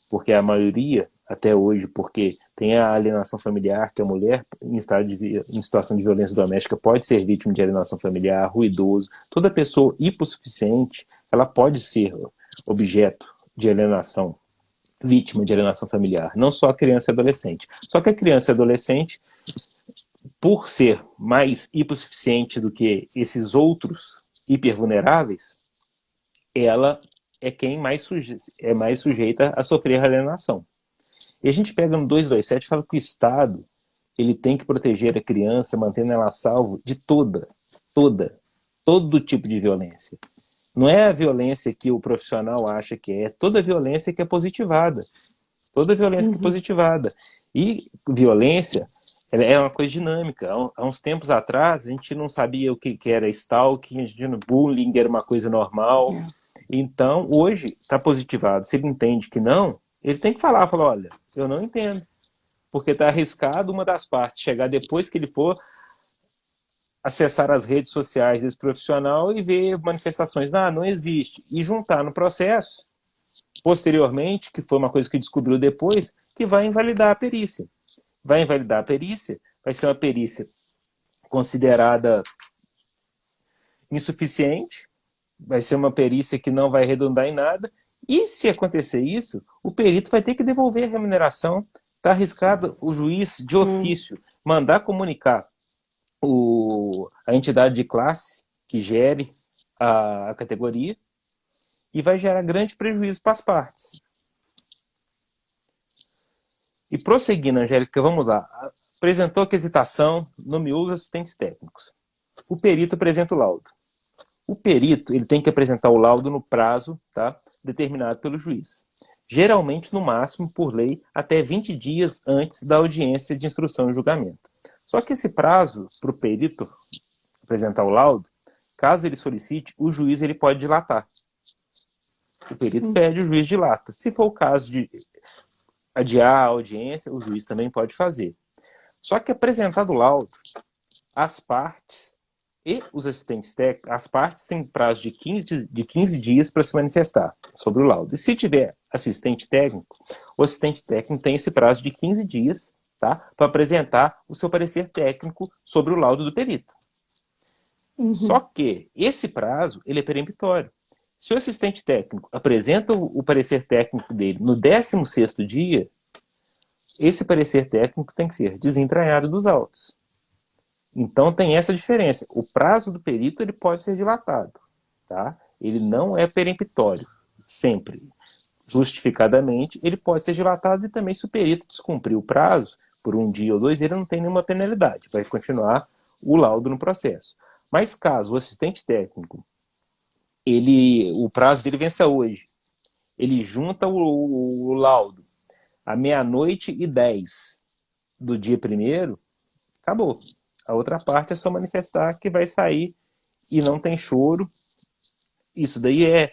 porque a maioria, até hoje, porque tem a alienação familiar, que a mulher em situação de violência doméstica pode ser vítima de alienação familiar, o idoso, toda pessoa hipossuficiente, ela pode ser objeto de alienação, vítima de alienação familiar, não só a criança e adolescente. Só que a criança e adolescente, por ser mais hipossuficiente do que esses outros hipervulneráveis, ela é quem é mais sujeita a sofrer alienação. E a gente pega no 227 e fala que o Estado ele tem que proteger a criança, mantendo ela a salvo de todo tipo de violência. Não é a violência que o profissional acha que é toda violência que é positivada. Toda violência que é positivada. E violência é uma coisa dinâmica. Há uns tempos atrás, a gente não sabia o que era stalking, a gente não, bullying era uma coisa normal. Então, hoje, está positivado. Se ele entende que não, ele tem que falar, olha, eu não entendo. Porque está arriscado uma das partes chegar depois que ele for acessar as redes sociais desse profissional e ver manifestações, não existe. E juntar no processo, posteriormente, que foi uma coisa que descobriu depois, que vai invalidar a perícia. Vai invalidar a perícia, vai ser uma perícia considerada insuficiente, vai ser uma perícia que não vai redundar em nada, e se acontecer isso, o perito vai ter que devolver a remuneração. Está arriscado o juiz, de ofício, mandar comunicar a entidade de classe que gere a categoria e vai gerar grande prejuízo para as partes. E prosseguindo, Angélica, vamos lá. Apresentou a quesitação, nomeou os assistentes técnicos. O perito apresenta o laudo. O perito ele tem que apresentar o laudo no prazo, tá, determinado pelo juiz. Geralmente, no máximo, por lei, até 20 dias antes da audiência de instrução e julgamento. Só que esse prazo para o perito apresentar o laudo Caso ele solicite, o juiz ele pode dilatar. O perito pede, o juiz dilata. Se for o caso de adiar a audiência, o juiz também pode fazer. Só que apresentado o laudo, as partes e os assistentes técnicos, as partes têm prazo de 15 dias para se manifestar sobre o laudo. E se tiver assistente técnico, o assistente técnico tem esse prazo de 15 dias, tá, para apresentar o seu parecer técnico sobre o laudo do perito. Só que esse prazo ele é peremptório. Se o assistente técnico apresenta o parecer técnico dele no 16º dia, esse parecer técnico tem que ser desentranhado dos autos. Então tem essa diferença. O prazo do perito ele pode ser dilatado, tá? Ele não é peremptório, sempre. Justificadamente, ele pode ser dilatado e também se o perito descumprir o prazo por 1 dia ou 2, ele não tem nenhuma penalidade, vai continuar o laudo no processo. Mas caso o assistente técnico, o prazo dele vença hoje, ele junta o laudo à 00:10 do dia 1º, acabou. A outra parte é só manifestar que vai sair e não tem choro. Isso daí é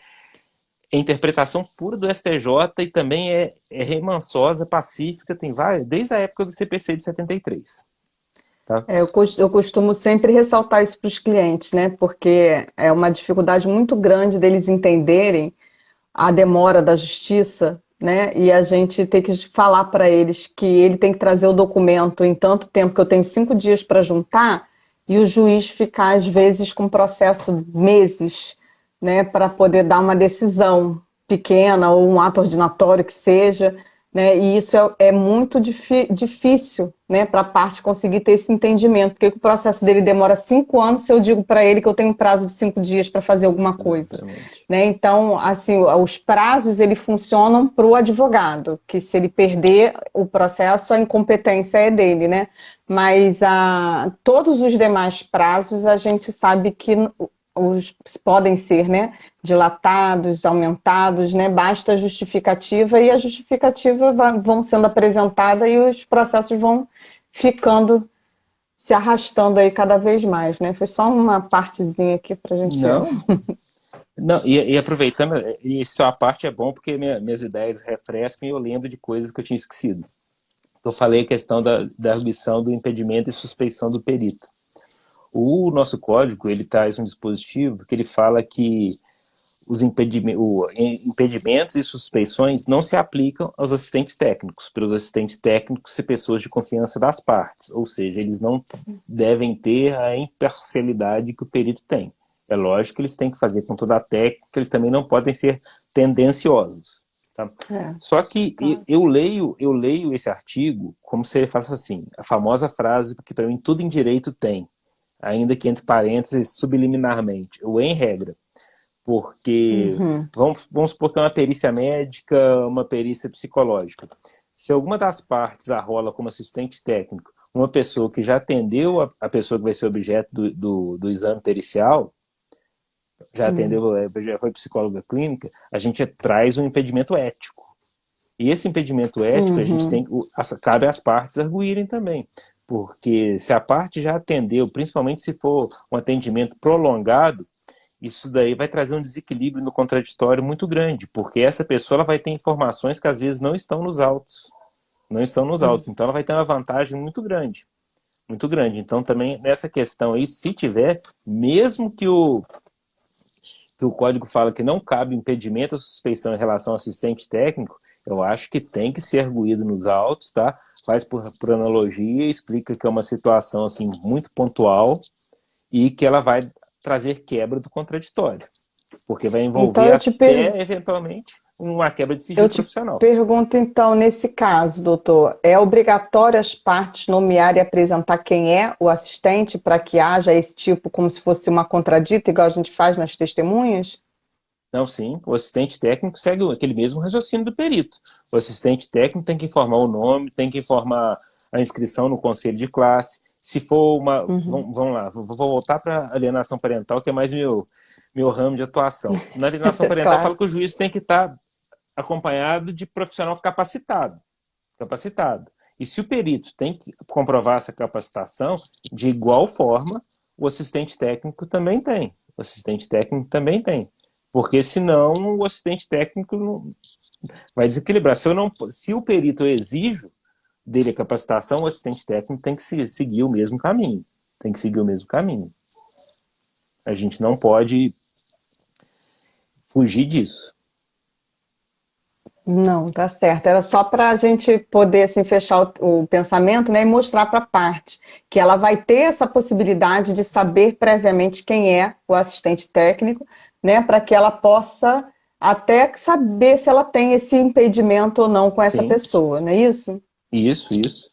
interpretação pura do STJ e também é remansosa, pacífica, tem várias, desde a época do CPC de 73. Tá? Eu costumo sempre ressaltar isso para os clientes, né? Porque é uma dificuldade muito grande deles entenderem a demora da justiça, né? E a gente tem que falar para eles que ele tem que trazer o documento em tanto tempo, que eu tenho 5 dias para juntar, e o juiz ficar, às vezes, com processo meses, né? Para poder dar uma decisão pequena ou um ato ordinatório que seja, né? E isso é muito difícil, né? Para a parte conseguir ter esse entendimento, porque o processo dele demora 5 anos se eu digo para ele que eu tenho um prazo de 5 dias para fazer alguma coisa. Exatamente. Né? Então, assim, os prazos eles funcionam para o advogado, que se ele perder o processo, a incompetência é dele, né? Mas todos os demais prazos a gente sabe que podem ser, né, dilatados, aumentados, né? Basta a justificativa e a justificativa vão sendo apresentada e os processos vão ficando se arrastando aí cada vez mais, né? Foi só uma partezinha aqui para a gente. Não, e aproveitando, e só a parte é bom porque minhas ideias refrescam e eu lembro de coisas que eu tinha esquecido. Eu falei a questão da arguição do impedimento e suspeição do perito. O nosso código, ele traz um dispositivo que ele fala que os impedimentos e suspeições não se aplicam aos assistentes técnicos, pelos assistentes técnicos ser pessoas de confiança das partes, ou seja, eles não devem ter a imparcialidade que o perito tem. É lógico que eles têm que fazer com toda a técnica, eles também não podem ser tendenciosos. Tá? Só que claro, eu leio esse artigo como se ele faça assim, a famosa frase que para mim tudo em direito tem, ainda que entre parênteses subliminarmente, o em regra. Porque vamos supor que é uma perícia médica, uma perícia psicológica. Se alguma das partes arrola como assistente técnico uma pessoa que já atendeu a pessoa que vai ser objeto do exame pericial, já atendeu, já foi psicóloga clínica, a gente traz um impedimento ético. E esse impedimento ético, a gente cabe às partes arguírem também. Porque se a parte já atendeu, principalmente se for um atendimento prolongado, isso daí vai trazer um desequilíbrio no contraditório muito grande, porque essa pessoa ela vai ter informações que às vezes não estão nos autos. Não estão nos autos. Então ela vai ter uma vantagem muito grande. Muito grande. Então também nessa questão aí, se tiver, mesmo que o código fala que não cabe impedimento ou suspeição em relação ao assistente técnico, eu acho que tem que ser arguído nos autos, tá? Faz por analogia, explica que é uma situação assim muito pontual e que ela vai trazer quebra do contraditório, porque vai envolver até, eventualmente, uma quebra de sigilo profissional. Pergunto, então, nesse caso, doutor, é obrigatório as partes nomear e apresentar quem é o assistente para que haja esse tipo, como se fosse uma contradita, igual a gente faz nas testemunhas? Não, sim. O assistente técnico segue aquele mesmo raciocínio do perito. O assistente técnico tem que informar o nome, tem que informar a inscrição no conselho de classe. Se for uma... Vamos lá, vou voltar para a alienação parental, que é mais meu ramo de atuação. Na alienação parental, claro, fala que o juiz tem que estar acompanhado de profissional capacitado. E se o perito tem que comprovar essa capacitação, de igual forma, o assistente técnico também tem. O assistente técnico também tem. Porque senão o assistente técnico não vai desequilibrar. Se o perito eu exijo dele a capacitação, o assistente técnico tem que seguir o mesmo caminho. Tem que seguir o mesmo caminho. A gente não pode fugir disso. Não, tá certo. Era só para a gente poder assim, fechar o pensamento, né, e mostrar para a parte que ela vai ter essa possibilidade de saber previamente quem é o assistente técnico, né, para que ela possa até saber se ela tem esse impedimento ou não com essa Sim, pessoa, não é isso? isso.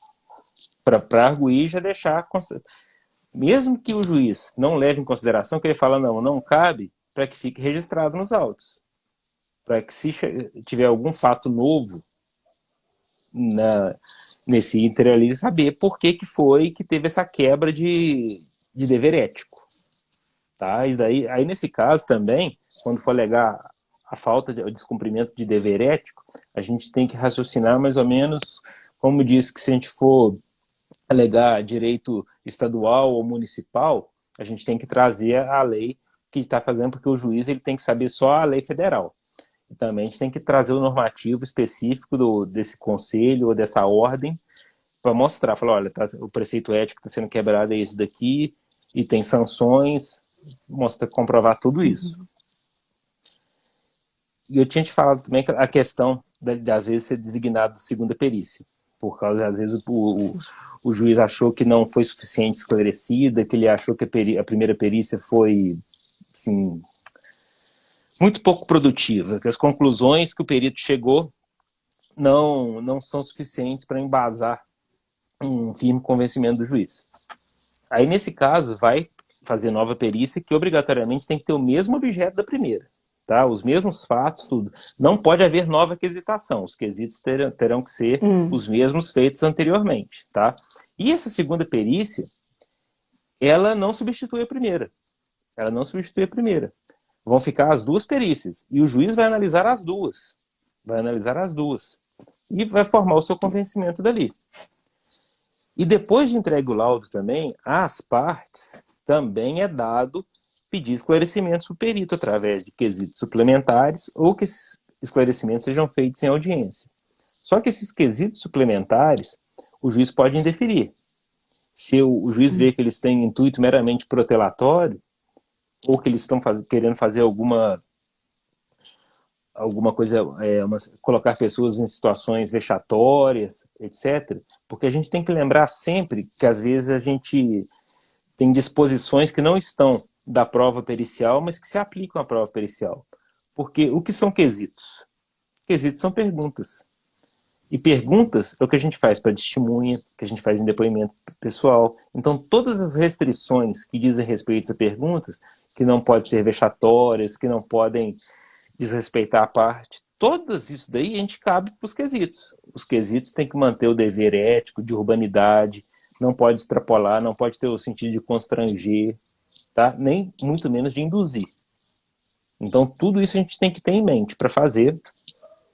Para arguir já deixar. Mesmo que o juiz não leve em consideração, que ele fala, não cabe, para que fique registrado nos autos. Para que se tiver algum fato novo nesse ínter ali, saber por que foi que teve essa quebra de dever ético. Tá? E daí, aí nesse caso também, quando for alegar a falta de o descumprimento de dever ético, a gente tem que raciocinar mais ou menos, como diz que se a gente for alegar direito estadual ou municipal, a gente tem que trazer a lei que está fazendo, porque o juiz ele tem que saber só a lei federal. E também a gente tem que trazer o normativo específico desse conselho ou dessa ordem para mostrar, falar, olha, o preceito ético está sendo quebrado é esse daqui e tem sanções, mostra, comprovar tudo isso. E eu tinha te falado também a questão de às vezes ser designado de segunda perícia, por causa, às vezes, o juiz achou que não foi suficiente esclarecida, que ele achou que a primeira perícia foi, assim, muito pouco produtiva, que as conclusões que o perito chegou não são suficientes para embasar um firme convencimento do juiz. Aí, nesse caso, vai fazer nova perícia que obrigatoriamente tem que ter o mesmo objeto da primeira. Tá? Os mesmos fatos, tudo. Não pode haver nova quesitação. Os quesitos terão que ser os mesmos feitos anteriormente. Tá? E essa segunda perícia, ela não substitui a primeira. Ela não substitui a primeira. Vão ficar as duas perícias. E o juiz vai analisar as duas. Vai analisar as duas. E vai formar o seu convencimento dali. E depois de entregue o laudo também, às partes também é dado pedir esclarecimentos para o perito através de quesitos suplementares ou que esses esclarecimentos sejam feitos em audiência. Só que esses quesitos suplementares, o juiz pode indeferir. Se o juiz vê que eles têm intuito meramente protelatório, ou que eles estão querendo fazer alguma coisa, colocar pessoas em situações vexatórias, etc. Porque a gente tem que lembrar sempre que às vezes a gente tem disposições que não estão da prova pericial, mas que se aplicam à prova pericial. Porque o que são quesitos? Quesitos são perguntas. E perguntas é o que a gente faz para testemunha, que a gente faz em depoimento pessoal. Então, todas as restrições que dizem respeito a perguntas, que não podem ser vexatórias, que não podem desrespeitar a parte, todas isso daí a gente cabe para os quesitos. Os quesitos têm que manter o dever ético, de urbanidade, não pode extrapolar, não pode ter o sentido de constranger, tá? Nem muito menos de induzir. Então, tudo isso a gente tem que ter em mente para fazer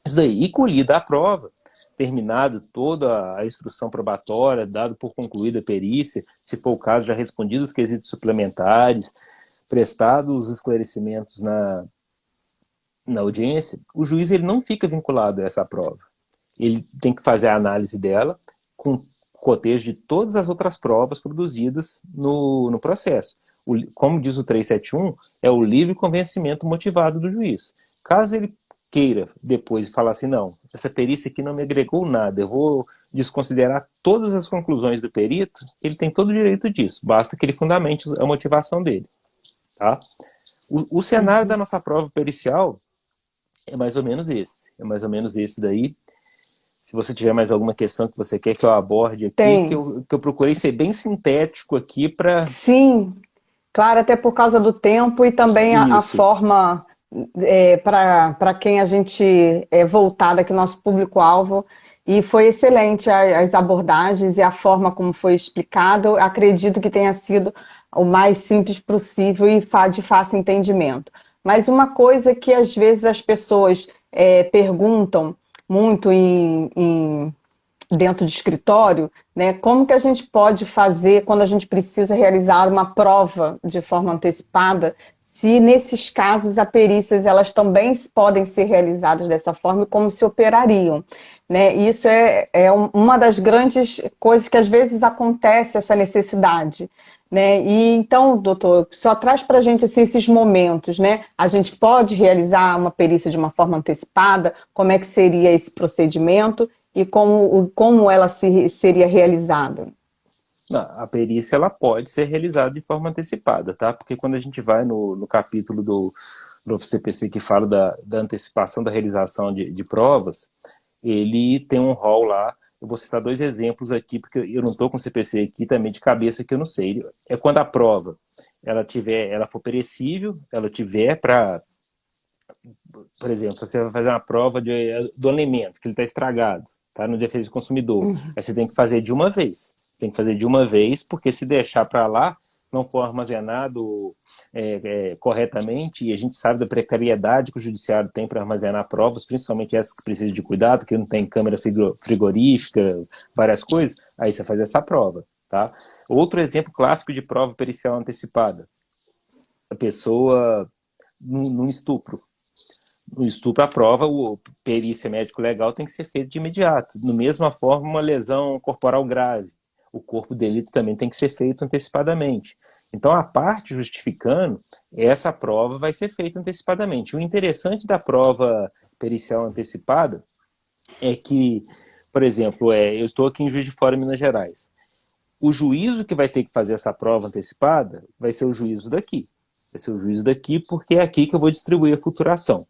isso daí. E colhida a prova, terminado toda a instrução probatória, dado por concluída a perícia, se for o caso, já respondido os quesitos suplementares, prestados os esclarecimentos na audiência, o juiz ele não fica vinculado a essa prova. Ele tem que fazer a análise dela com cotejo de todas as outras provas produzidas no processo. Como diz o 371, é o livre convencimento motivado do juiz. Caso ele queira depois falar assim, não, essa perícia aqui não me agregou nada, eu vou desconsiderar todas as conclusões do perito, ele tem todo o direito disso, basta que ele fundamente a motivação dele. Tá? O cenário da nossa prova pericial é mais ou menos esse. É mais ou menos esse daí. Se você tiver mais alguma questão que você quer que eu aborde aqui, que eu procurei ser bem sintético aqui para... Sim, claro, até por causa do tempo e também a forma para quem a gente é voltada aqui, nosso público-alvo. E foi excelente as abordagens e a forma como foi explicado. Acredito que tenha sido o mais simples possível e de fácil entendimento. Mas uma coisa que às vezes as pessoas perguntam muito dentro de escritório, né? Como que a gente pode fazer quando a gente precisa realizar uma prova de forma antecipada, se nesses casos a perícias elas também podem ser realizadas dessa forma e como se operariam, né? Isso é uma das grandes coisas que às vezes acontece, essa necessidade, né? E então, doutor, só traz para a gente assim, esses momentos, né? A gente pode realizar uma perícia de uma forma antecipada, como é que seria esse procedimento e como ela seria realizada? Não, a perícia ela pode ser realizada de forma antecipada, tá? Porque quando a gente vai no capítulo do CPC que fala da antecipação da realização de provas, ele tem um rol lá. Eu vou citar dois exemplos aqui, porque eu não estou com o CPC aqui também de cabeça que eu não sei. É quando a prova ela for perecível, ela tiver para, por exemplo, você vai fazer uma prova do alimento, que ele está estragado, tá? No defesa do consumidor. Aí você tem que fazer de uma vez. Você tem que fazer de uma vez, porque se deixar para lá, não for armazenado corretamente, e a gente sabe da precariedade que o judiciário tem para armazenar provas, principalmente essas que precisam de cuidado, que não tem câmera frigorífica, várias coisas, aí você faz essa prova, tá? Outro exemplo clássico de prova pericial antecipada, a pessoa num estupro. No estupro, a prova, o perícia médico-legal tem que ser feita de imediato. Da mesma forma, uma lesão corporal grave. O corpo de delito também tem que ser feito antecipadamente. Então, a parte justificando, essa prova vai ser feita antecipadamente. O interessante da prova pericial antecipada é que, por exemplo, eu estou aqui em Juiz de Fora, Minas Gerais. O juízo que vai ter que fazer essa prova antecipada vai ser o juízo daqui. Vai ser o juízo daqui porque é aqui que eu vou distribuir a futuração.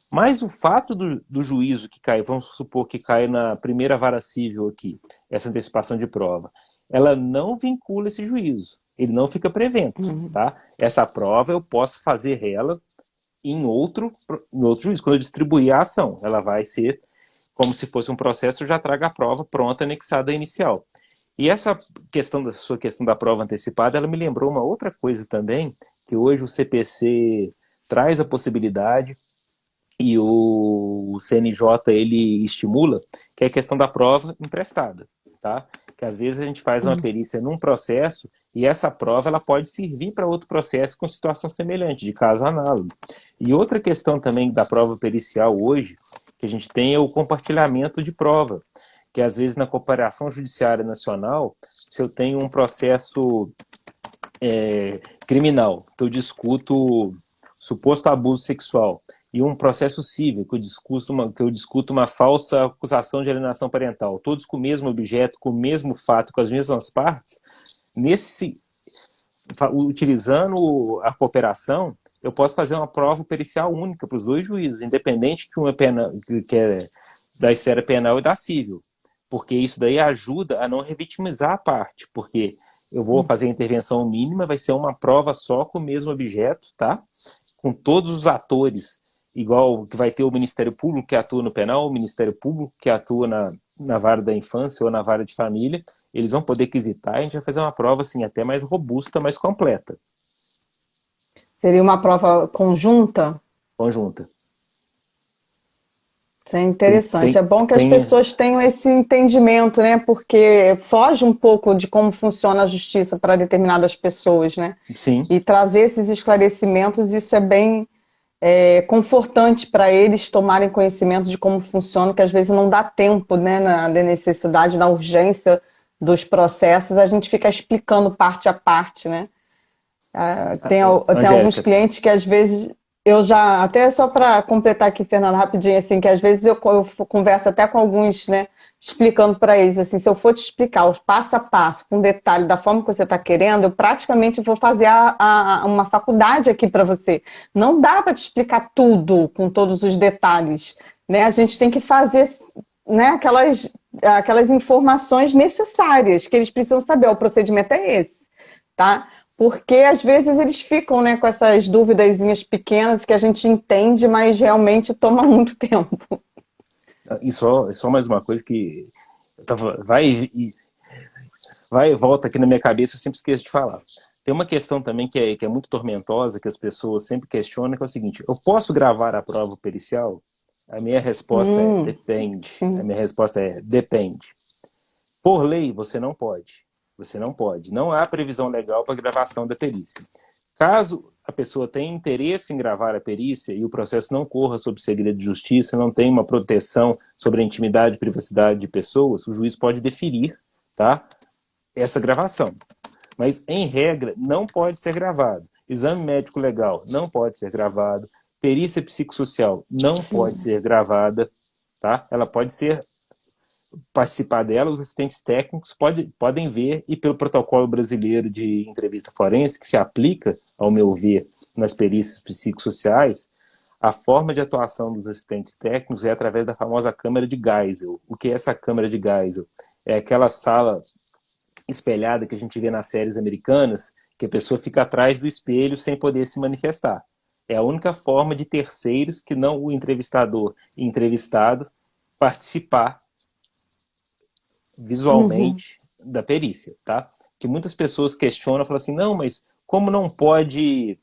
Mas o fato do juízo que cai, vamos supor que cai na primeira vara civil aqui, essa antecipação de prova, ela não vincula esse juízo, ele não fica prevento, tá? Essa prova eu posso fazer ela em outro juízo, quando eu distribuir a ação, ela vai ser como se fosse um processo, eu já traga a prova pronta, anexada à inicial. E essa questão da sua questão da prova antecipada, ela me lembrou uma outra coisa também, que hoje o CPC traz a possibilidade e o CNJ ele estimula, que é a questão da prova emprestada, tá? Que às vezes a gente faz uma perícia num processo e essa prova ela pode servir para outro processo com situação semelhante, de caso análogo. E outra questão também da prova pericial hoje, que a gente tem é o compartilhamento de prova, que às vezes na cooperação judiciária nacional, se eu tenho um processo criminal, que eu discuto suposto abuso sexual, e um processo civil, que eu discuto uma falsa acusação de alienação parental, todos com o mesmo objeto, com o mesmo fato, com as mesmas partes, utilizando a cooperação, eu posso fazer uma prova pericial única para os dois juízes, independente que uma que é da esfera penal e da civil, porque isso daí ajuda a não revitimizar a parte, porque eu vou fazer a intervenção mínima, vai ser uma prova só com o mesmo objeto, tá? Com todos os atores, igual que vai ter o Ministério Público que atua no penal, o Ministério Público que atua na vara da infância ou na vara de família, eles vão poder quisitar, a gente vai fazer uma prova assim, até mais robusta, mais completa. Seria uma prova conjunta? Conjunta. Isso é interessante. É bom que as Tem, pessoas tenham esse entendimento, né? Porque foge um pouco de como funciona a justiça para determinadas pessoas, né? sim, E trazer esses esclarecimentos, isso é bem confortante para eles tomarem conhecimento de como funciona, que às vezes não dá tempo, né? Na necessidade, na urgência dos processos, a gente fica explicando parte a parte, né? Tem alguns Angélica, clientes que às vezes eu já, até só para completar aqui, Fernanda, rapidinho, assim, que às vezes eu converso até com alguns, né, explicando para eles, assim, se eu for te explicar os passo a passo, com detalhe, da forma que você está querendo, eu praticamente vou fazer uma faculdade aqui para você. Não dá para te explicar tudo, com todos os detalhes, né? A gente tem que fazer, né, aquelas informações necessárias que eles precisam saber. O procedimento é esse, tá? Porque às vezes eles ficam, né, com essas duvidazinhas pequenas que a gente entende, mas realmente toma muito tempo. e só mais uma coisa que vai e volta aqui na minha cabeça, eu sempre esqueço de falar. Tem uma questão também que é muito tormentosa, que as pessoas sempre questionam, que é o seguinte: eu posso gravar a prova pericial? A minha resposta é depende. A Sim. minha resposta é depende. Por lei, você não pode. Você não pode. Não há previsão legal para gravação da perícia. Caso a pessoa tem interesse em gravar a perícia e o processo não corra sob segredo de justiça, não tem uma proteção sobre a intimidade e privacidade de pessoas, o juiz pode deferir, tá, essa gravação. Mas, em regra, não pode ser gravado. Exame médico legal não pode ser gravado. Perícia psicossocial não pode ser gravada, tá? Ela pode ser participar dela, os assistentes técnicos podem ver, e pelo protocolo brasileiro de entrevista forense, que se aplica, ao meu ver, nas perícias psicossociais, a forma de atuação dos assistentes técnicos é através da famosa câmara de Geisel. O que é essa câmara de Geisel? É aquela sala espelhada que a gente vê nas séries americanas, que a pessoa fica atrás do espelho sem poder se manifestar. É a única forma de terceiros, que não o entrevistador e entrevistado, participar visualmente da perícia, tá? Que muitas pessoas questionam, falam assim, não, mas como não pode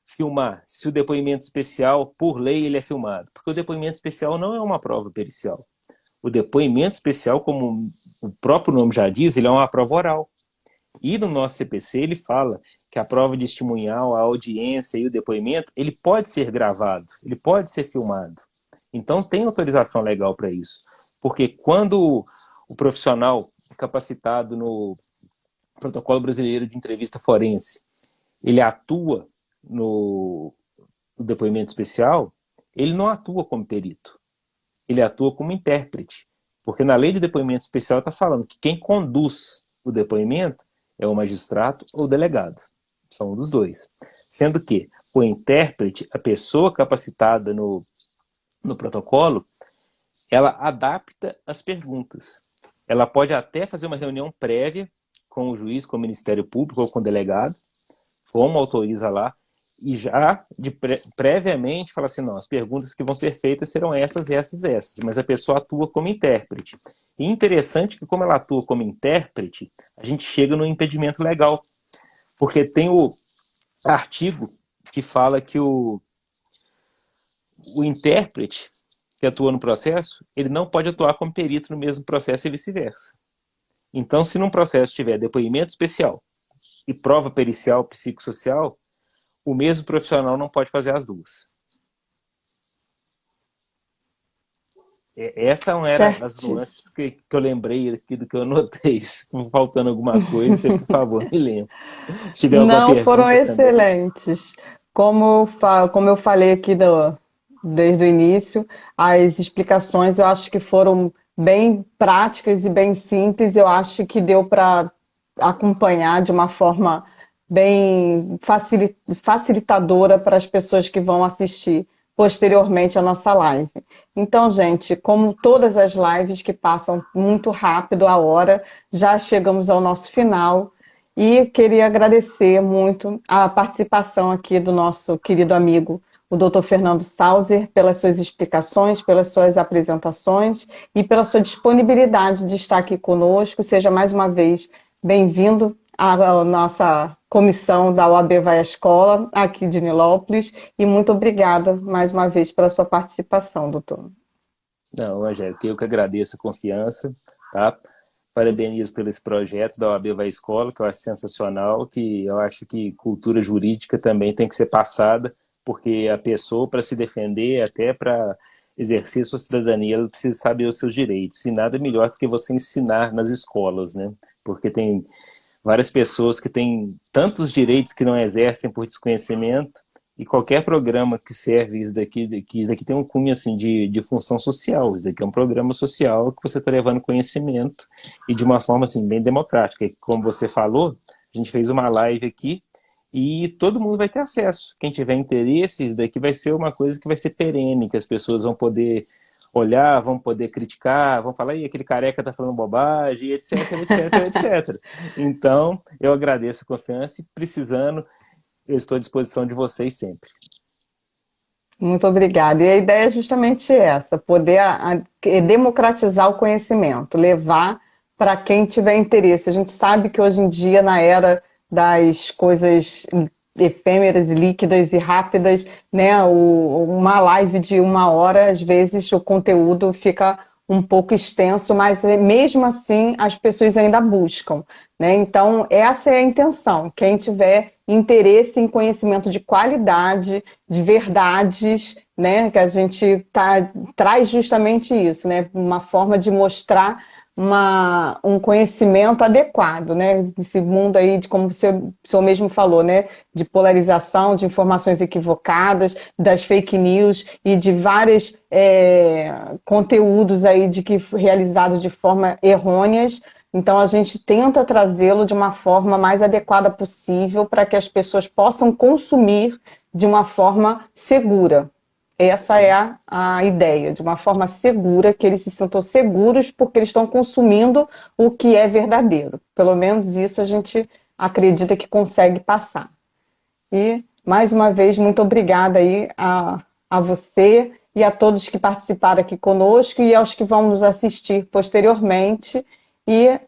filmar se o depoimento especial, por lei, ele é filmado? Porque o depoimento especial não é uma prova pericial. O depoimento especial, como o próprio nome já diz, ele é uma prova oral. E no nosso CPC ele fala que a prova de testemunhal, a audiência e o depoimento, ele pode ser gravado, ele pode ser filmado. Então tem autorização legal para isso. Porque quando o profissional capacitado no Protocolo Brasileiro de Entrevista Forense, ele atua no depoimento especial, ele não atua como perito, ele atua como intérprete. Porque na lei de depoimento especial está falando que quem conduz o depoimento é o magistrado ou o delegado. São um dos dois. Sendo que o intérprete, a pessoa capacitada no protocolo, ela adapta as perguntas. Ela pode até fazer uma reunião prévia com o juiz, com o Ministério Público ou com o delegado, como autoriza lá, e já previamente fala assim, não, as perguntas que vão ser feitas serão essas, essas, essas, mas a pessoa atua como intérprete. E interessante que, como ela atua como intérprete, a gente chega no impedimento legal, porque tem o artigo que fala que o intérprete que atua no processo, ele não pode atuar como perito no mesmo processo e vice-versa. Então, se num processo tiver depoimento especial e prova pericial psicossocial, o mesmo profissional não pode fazer as duas. Essa não era as nuances que eu lembrei aqui do que eu anotei. Se faltando alguma coisa, você, por favor, me lembre. Se tiver alguma Não, pergunta foram também. excelentes. Como eu falei aqui desde o início, as explicações eu acho que foram bem práticas e bem simples. Eu acho que deu para acompanhar de uma forma bem facilitadora para as pessoas que vão assistir posteriormente a nossa live. Então, gente, como todas as lives que passam muito rápido a hora, já chegamos ao nosso final. E queria agradecer muito a participação aqui do nosso querido amigo, o Dr. Fernando Sauser, pelas suas explicações, pelas suas apresentações e pela sua disponibilidade de estar aqui conosco. Seja mais uma vez bem-vindo à nossa comissão da OAB Vai à Escola, aqui de Nilópolis, e muito obrigada mais uma vez pela sua participação, doutor. Não, Angélica, eu que agradeço a confiança, tá? Parabenizo pelo esse projeto da OAB Vai à Escola, que eu acho sensacional, que eu acho que cultura jurídica também tem que ser passada, porque a pessoa, para se defender, até para exercer sua cidadania, ela precisa saber os seus direitos. E nada melhor do que você ensinar nas escolas, né? Porque tem várias pessoas que têm tantos direitos que não exercem por desconhecimento, e qualquer programa que serve isso daqui tem um cunho assim, de função social. Isso daqui é um programa social que você está levando conhecimento e de uma forma assim, bem democrática. E como você falou, a gente fez uma live aqui e todo mundo vai ter acesso. Quem tiver interesse, isso daqui vai ser uma coisa que vai ser perene, que as pessoas vão poder olhar, vão poder criticar, vão falar, e aquele careca tá falando bobagem, etc, etc, etc. Então, eu agradeço a confiança e precisando, eu estou à disposição de vocês sempre. Muito obrigada. E a ideia é justamente essa, poder democratizar o conhecimento, levar para quem tiver interesse. A gente sabe que hoje em dia, na era das coisas efêmeras e líquidas e rápidas, né, uma live de 1 hora, às vezes o conteúdo fica um pouco extenso, mas mesmo assim as pessoas ainda buscam, né? Então, essa é a intenção. Quem tiver interesse em conhecimento de qualidade, de verdades, né? Que a gente traz justamente isso, né? Uma forma de mostrar um conhecimento adequado, né? Esse mundo aí, de como o senhor mesmo falou, né? De polarização, de informações equivocadas, das fake news e de vários conteúdos aí realizados de forma errôneas. Então, a gente tenta trazê-lo de uma forma mais adequada possível para que as pessoas possam consumir de uma forma segura. Essa é a ideia, de uma forma segura, que eles se sintam seguros porque eles estão consumindo o que é verdadeiro. Pelo menos isso a gente acredita que consegue passar. E, mais uma vez, muito obrigada aí a você e a todos que participaram aqui conosco e aos que vão nos assistir posteriormente. E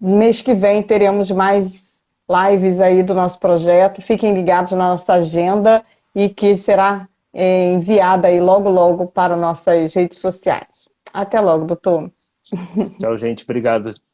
mês que vem teremos mais lives aí do nosso projeto. Fiquem ligados na nossa agenda e que será enviada aí logo, logo para nossas redes sociais. Até logo, doutor. Tchau, gente. Obrigado.